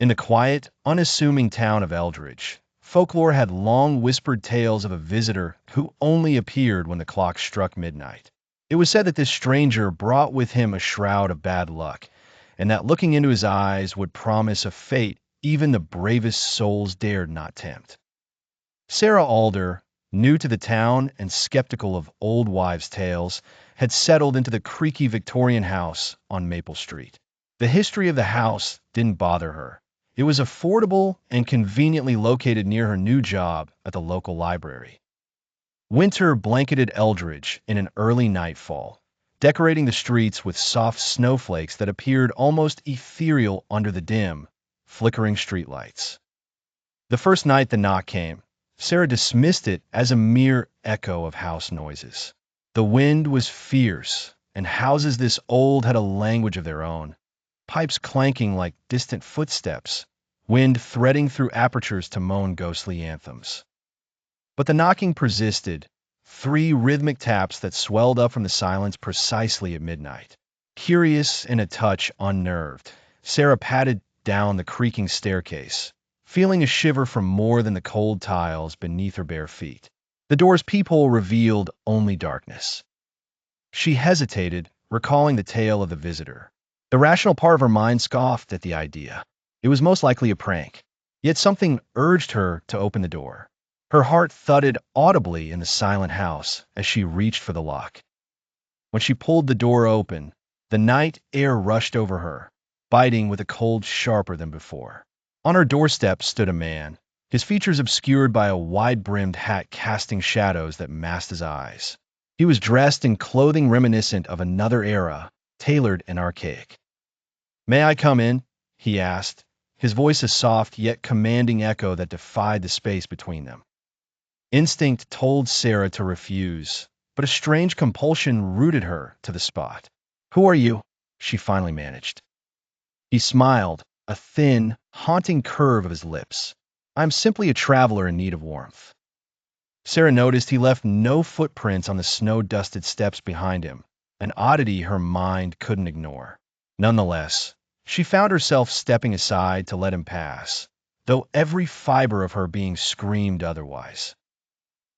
In the quiet, unassuming town of Eldridge, folklore had long whispered tales of a visitor who only appeared when the clock struck midnight. It was said that this stranger brought with him a shroud of bad luck, and that looking into his eyes would promise a fate even the bravest souls dared not tempt. Sarah Alder, new to the town and skeptical of old wives' tales, had settled into the creaky Victorian house on Maple Street. The history of the house didn't bother her. It was affordable and conveniently located near her new job at the local library. Winter blanketed Eldridge in an early nightfall, decorating the streets with soft snowflakes that appeared almost ethereal under the dim, flickering streetlights. The first night the knock came, Sarah dismissed it as a mere echo of house noises. The wind was fierce, and houses this old had a language of their own, pipes clanking like distant footsteps, wind threading through apertures to moan ghostly anthems. But the knocking persisted, 3 rhythmic taps that swelled up from the silence precisely at midnight. Curious and a touch unnerved, Sarah patted down the creaking staircase, feeling a shiver from more than the cold tiles beneath her bare feet. The door's peephole revealed only darkness. She hesitated, recalling the tale of the visitor. The rational part of her mind scoffed at the idea. It was most likely a prank. Yet something urged her to open the door. Her heart thudded audibly in the silent house as she reached for the lock. When she pulled the door open, the night air rushed over her, biting with a cold sharper than before. On her doorstep stood a man, his features obscured by a wide-brimmed hat casting shadows that masked his eyes. He was dressed in clothing reminiscent of another era, tailored and archaic. "May I come in?" he asked, his voice a soft yet commanding echo that defied the space between them. Instinct told Sarah to refuse, but a strange compulsion rooted her to the spot. "Who are you?" she finally managed. He smiled, a thin, haunting curve of his lips. "I'm simply a traveler in need of warmth." Sarah noticed he left no footprints on the snow-dusted steps behind him, an oddity her mind couldn't ignore. Nonetheless, she found herself stepping aside to let him pass, though every fiber of her being screamed otherwise.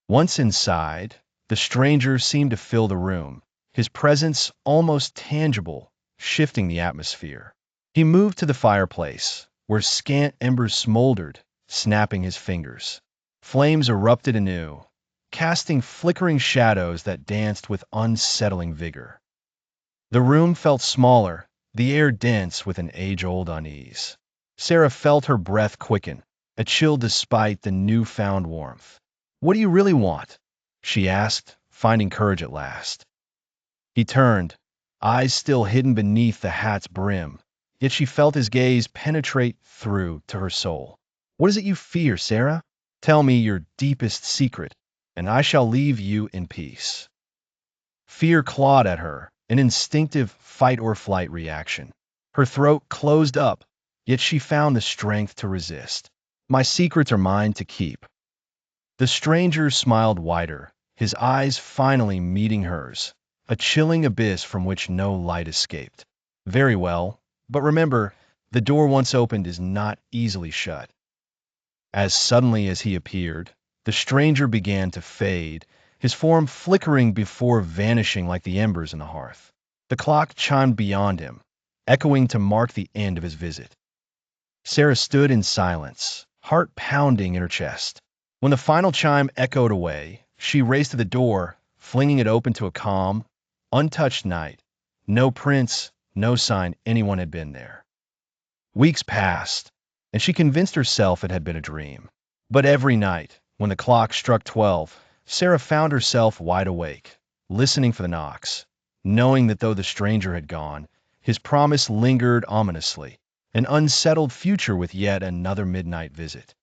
Once inside, the stranger seemed to fill the room, his presence almost tangible, shifting the atmosphere. He moved to the fireplace, where scant embers smoldered, snapping his fingers. Flames erupted anew, casting flickering shadows that danced with unsettling vigor. The room felt smaller, the air dense with an age-old unease. Sarah felt her breath quicken, a chill despite the newfound warmth. "What do you really want?" she asked, finding courage at last. He turned, eyes still hidden beneath the hat's brim, yet she felt his gaze penetrate through to her soul. "What is it you fear, Sarah? Tell me your deepest secret, and I shall leave you in peace." Fear clawed at her, an instinctive fight-or-flight reaction. Her throat closed up, yet she found the strength to resist. "My secrets are mine to keep." The stranger smiled wider, his eyes finally meeting hers, a chilling abyss from which no light escaped. "Very well, but remember, the door once opened is not easily shut." As suddenly as he appeared, the stranger began to fade, his form flickering before vanishing like the embers in the hearth. The clock chimed beyond him, echoing to mark the end of his visit. Sarah stood in silence, heart pounding in her chest. When the final chime echoed away, she raced to the door, flinging it open to a calm, untouched night. No prints, no sign anyone had been there. Weeks passed, and she convinced herself it had been a dream. But every night, when the clock struck 12, Sarah found herself wide awake, listening for the knocks, knowing that though the stranger had gone, his promise lingered ominously, an unsettled future with yet another midnight visit.